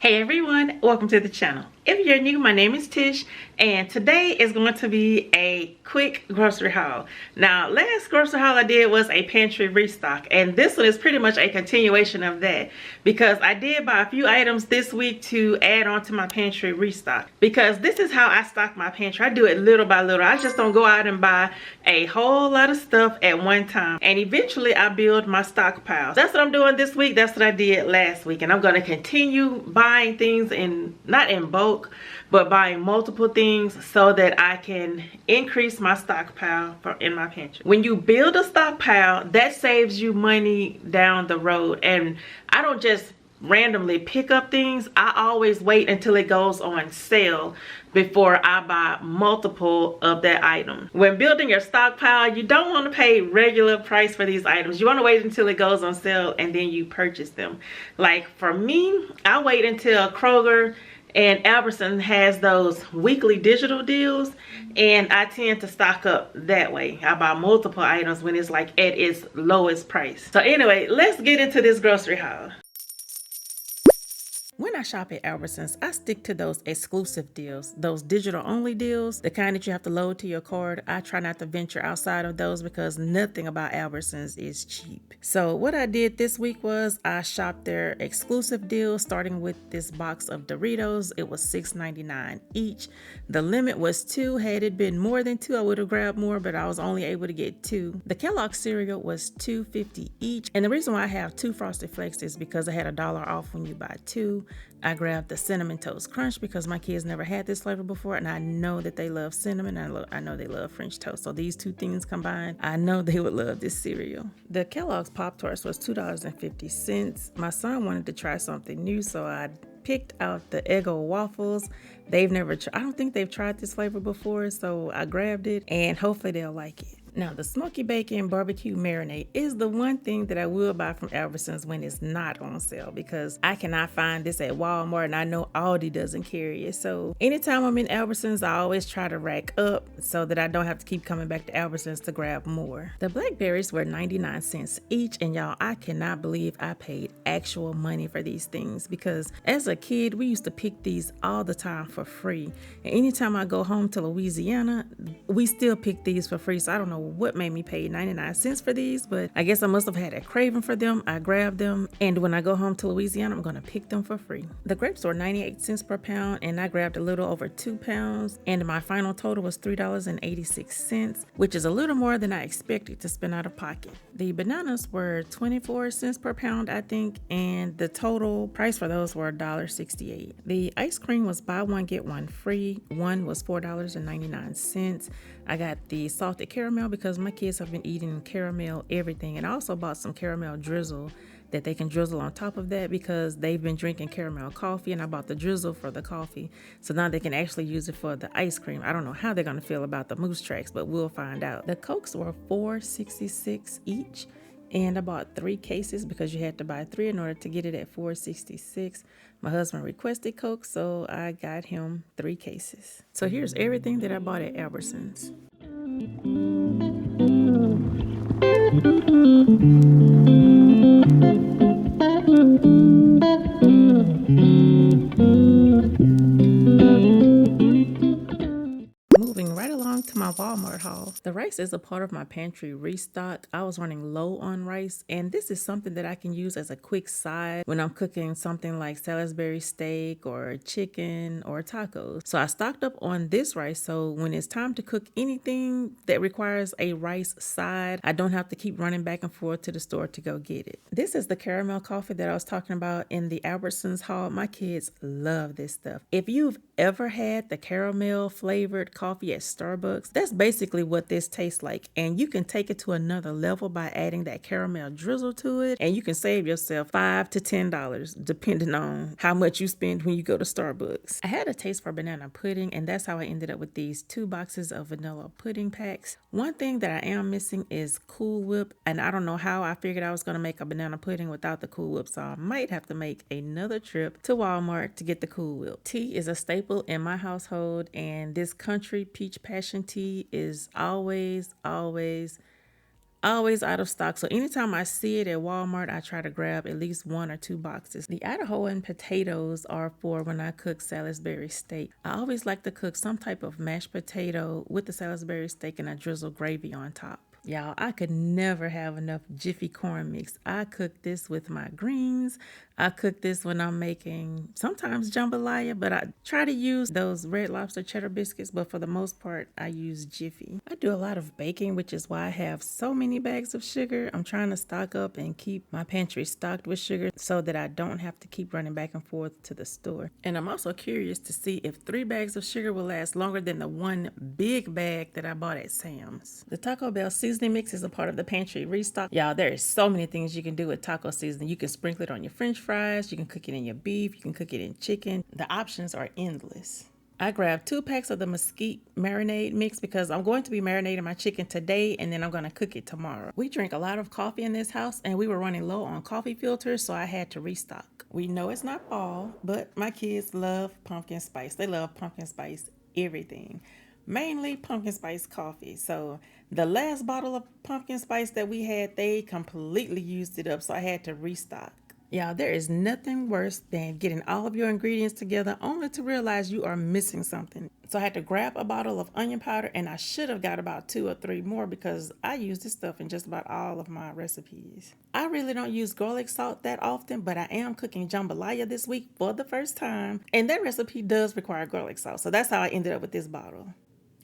Hey everyone, welcome to the channel. If you're new, my name is Tish, and today is going to be a quick grocery haul. Now, last grocery haul I did was a pantry restock, and this one is pretty much a continuation of that because I did buy a few items this week to add on to my pantry restock. Because this is how I stock my pantry. I do it little by little. I just don't go out and buy a whole lot of stuff at one time, and eventually I build my stockpile. That's what I'm doing this week. That's what I did last week, and I'm going to continue buying things not in bulk, but buying multiple things so that I can increase my stockpile in my pantry. When you build a stockpile, that saves you money down the road. And I don't just randomly pick up things. I always wait until it goes on sale before I buy multiple of that item. When building your stockpile, you don't want to pay regular price for these items. You want to wait until it goes on sale and then you purchase them. Like for me, I wait until Kroger and Albertsons has those weekly digital deals, and I tend to stock up that way. I buy multiple items when it's like at its lowest price. So anyway, let's get into this grocery haul. When I shop at Albertsons, I stick to those exclusive deals, those digital only deals, the kind that you have to load to your card. I try not to venture outside of those because nothing about Albertsons is cheap. So what I did this week was I shopped their exclusive deals, starting with this box of Doritos. It was $6.99 each. The limit was 2. Had it been more than 2, I would have grabbed more, but I was only able to get 2. The Kellogg cereal was $2.50 each. And the reason why I have 2 Frosted Flakes is because I had $1 off when you buy 2. I grabbed the Cinnamon Toast Crunch because my kids never had this flavor before, and I know that they love cinnamon. I know they love French toast. So these two things combined, I know they would love this cereal. The Kellogg's Pop-Tarts was $2.50. My son wanted to try something new, so I picked out the Eggo waffles. I don't think they've tried this flavor before, so I grabbed it, and hopefully they'll like it. Now, the smoky bacon barbecue marinade is the one thing that I will buy from Albertsons when it's not on sale, because I cannot find this at Walmart, and I know Aldi doesn't carry it. So anytime I'm in Albertsons, I always try to rack up so that I don't have to keep coming back to Albertsons to grab more. The blackberries were 99 cents each, and y'all, I cannot believe I paid actual money for these things, because as a kid, we used to pick these all the time for free. And anytime I go home to Louisiana, we still pick these for free. So I don't know what made me pay 99 cents for these, but I guess I must have had a craving for them. I grabbed them, and when I go home to Louisiana, I'm going to pick them for free. The grapes were 98 cents per pound, and I grabbed a little over 2 pounds, and my final total was $3.86, which is a little more than I expected to spend out of pocket. The bananas were 24 cents per pound, I think, and the total price for those were $1.68. The ice cream was buy one, get one free. One was $4.99. I got the salted caramel because my kids have been eating caramel everything, and I also bought some caramel drizzle that they can drizzle on top of that because they've been drinking caramel coffee, and I bought the drizzle for the coffee, so now they can actually use it for the ice cream. I don't know how they're going to feel about the moose tracks, but we'll find out. The Cokes were $4.66 each, and I bought 3 cases because you had to buy 3 in order to get it at $4.66. My husband requested Coke, so I got him 3 cases. So here's everything that I bought at Albertsons. Moving right along to my Walmart haul. The rice is a part of my pantry restock. I was running low on rice, and this is something that I can use as a quick side when I'm cooking something like Salisbury steak or chicken or tacos. So I stocked up on this rice, so when it's time to cook anything that requires a rice side, I don't have to keep running back and forth to the store to go get it. This is the caramel coffee that I was talking about in the Albertsons haul. My kids love this stuff. If you've ever had the caramel flavored coffee at Starbucks, that's basically what this tastes like, and you can take it to another level by adding that caramel drizzle to it, and you can save yourself $5 to $10 depending on how much you spend when you go to Starbucks. I had a taste for banana pudding, and that's how I ended up with these 2 boxes of vanilla pudding packs. One thing that I am missing is Cool Whip, and I don't know how I figured I was going to make a banana pudding without the Cool Whip, so I might have to make another trip to Walmart to get the Cool Whip. Tea is a staple in my household, and this country peach passion tea is always Always out of stock. So anytime I see it at Walmart, I try to grab at least 1 or 2 boxes. The Idaho and potatoes are for when I cook Salisbury steak. I always like to cook some type of mashed potato with the Salisbury steak and I drizzle gravy on top. Y'all, I could never have enough Jiffy corn mix. I cook this with my greens. I cook this when I'm making sometimes jambalaya, but I try to use those Red Lobster cheddar biscuits, but for the most part, I use Jiffy. I do a lot of baking, which is why I have so many bags of sugar. I'm trying to stock up and keep my pantry stocked with sugar so that I don't have to keep running back and forth to the store. And I'm also curious to see if 3 bags of sugar will last longer than the one big bag that I bought at Sam's. The Taco Bell seasoning mix is a part of the pantry restock. Y'all, there is so many things you can do with taco seasoning. You can sprinkle it on your french fries, you can cook it in your beef, you can cook it in chicken. The options are endless. I grabbed 2 packs of the mesquite marinade mix because I'm going to be marinating my chicken today and then I'm going to cook it tomorrow. We drink a lot of coffee in this house and we were running low on coffee filters, so I had to restock. We know it's not fall, but my kids love pumpkin spice. They love pumpkin spice everything. Mainly pumpkin spice coffee. So the last bottle of pumpkin spice that we had, they completely used it up, so I had to restock. Y'all, there is nothing worse than getting all of your ingredients together only to realize you are missing something. So I had to grab a bottle of onion powder, and I should have got about 2 or 3 more because I use this stuff in just about all of my recipes. I really don't use garlic salt that often, but I am cooking jambalaya this week for the first time, and that recipe does require garlic salt. So that's how I ended up with this bottle.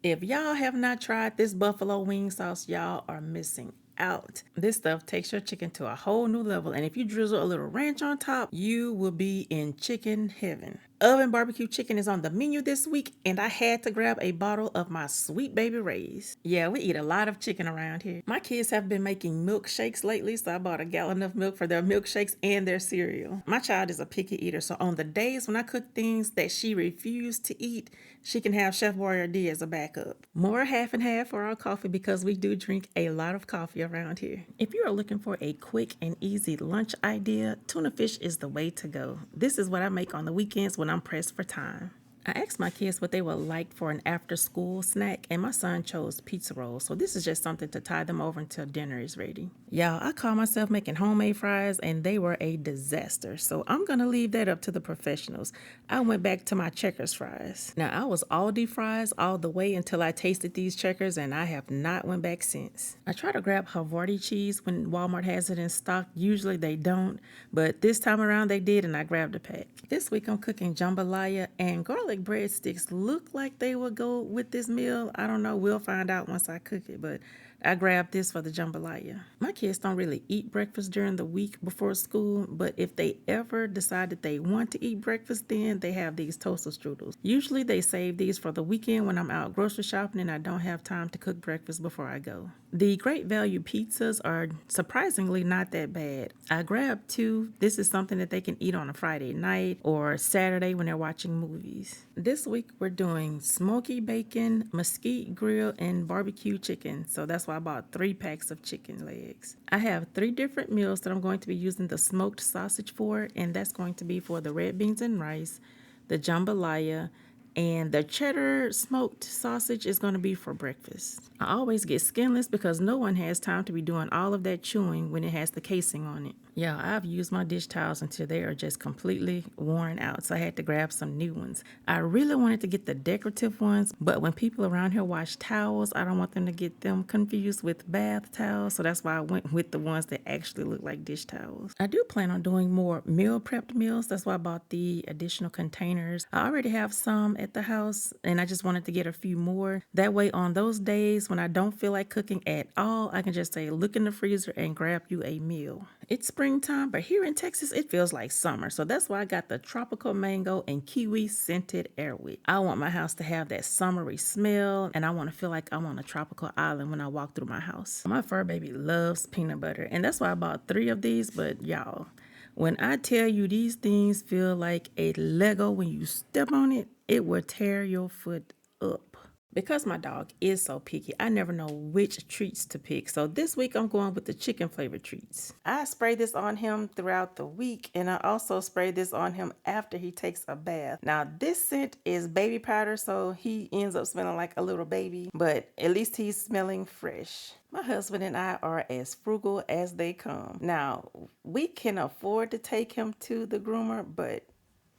If y'all have not tried this buffalo wing sauce, y'all are missing out. This stuff takes your chicken to a whole new level, and if you drizzle a little ranch on top, you will be in chicken heaven. Oven barbecue chicken is on the menu this week, and I had to grab a bottle of my Sweet Baby Ray's. Yeah, we eat a lot of chicken around here. My kids have been making milkshakes lately, so I bought a gallon of milk for their milkshakes and their cereal. My child is a picky eater, so on the days when I cook things that she refused to eat, she can have Chef Warrior D as a backup. More half and half for our coffee because we do drink a lot of coffee around here. If you are looking for a quick and easy lunch idea, tuna fish is the way to go. This is what I make on the weekends when I'm pressed for time. I asked my kids what they would like for an after-school snack, and my son chose pizza rolls, so this is just something to tide them over until dinner is ready. Y'all, I call myself making homemade fries, and they were a disaster, so I'm going to leave that up to the professionals. I went back to my Checkers fries. Now, I was Aldi fries all the way until I tasted these Checkers, and I have not went back since. I try to grab Havarti cheese when Walmart has it in stock. Usually they don't, but this time around they did, and I grabbed a pack. This week I'm cooking jambalaya, and garlic breadsticks look like they will go with this meal. I don't know. We'll find out once I cook it, but I grabbed this for the jambalaya. My kids don't really eat breakfast during the week before school, but if they ever decide that they want to eat breakfast, then they have these toaster strudels. Usually they save these for the weekend when I'm out grocery shopping and I don't have time to cook breakfast before I go. The Great Value pizzas are surprisingly not that bad. I grabbed 2. This is something that they can eat on a Friday night or Saturday when they're watching movies. This week we're doing smoky bacon, mesquite grill, and barbecue chicken. So that's why I bought 3 packs of chicken legs. I have 3 different meals that I'm going to be using the smoked sausage for, and that's going to be for the red beans and rice, the jambalaya, and the cheddar smoked sausage is going to be for breakfast. I always get skinless because no one has time to be doing all of that chewing when it has the casing on it. Yeah, I've used my dish towels until they are just completely worn out, so I had to grab some new ones. I really wanted to get the decorative ones, but when people around here wash towels, I don't want them to get them confused with bath towels, so that's why I went with the ones that actually look like dish towels. I do plan on doing more meal prepped meals. That's why I bought the additional containers. I already have some at the house, and I just wanted to get a few more. That way, on those days when I don't feel like cooking at all, I can just say, look in the freezer and grab you a meal. It's springtime, but here in Texas, it feels like summer. So that's why I got the tropical mango and kiwi scented air wick. I want my house to have that summery smell, and I want to feel like I'm on a tropical island when I walk through my house. My fur baby loves peanut butter, and that's why I bought 3 of these, but y'all, when I tell you these things feel like a Lego when you step on it, it will tear your foot up. Because my dog is so picky, I never know which treats to pick. So this week I'm going with the chicken flavored treats. I spray this on him throughout the week, and I also spray this on him after he takes a bath. Now this scent is baby powder, so he ends up smelling like a little baby, but at least he's smelling fresh. My husband and I are as frugal as they come. Now, we can afford to take him to the groomer, but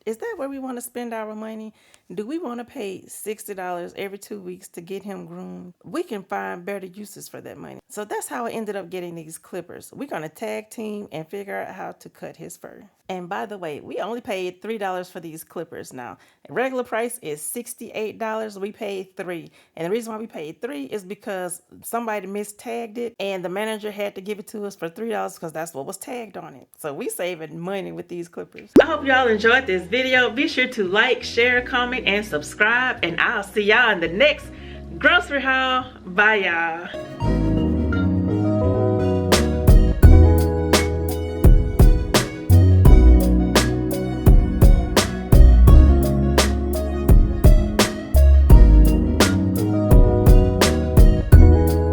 is that where we want to spend our money? Do we want to pay $60 every 2 weeks to get him groomed? We can find better uses for that money. So that's how I ended up getting these clippers. We're going to tag team and figure out how to cut his fur. And by the way, we only paid $3 for these clippers. Now, regular price is $68. We paid $3. And the reason why we paid $3 is because somebody mistagged it and the manager had to give it to us for $3 because that's what was tagged on it. So we saving money with these clippers. I hope y'all enjoyed this video. Be sure to like, share, comment, and subscribe. And I'll see y'all in the next grocery haul. Bye, y'all.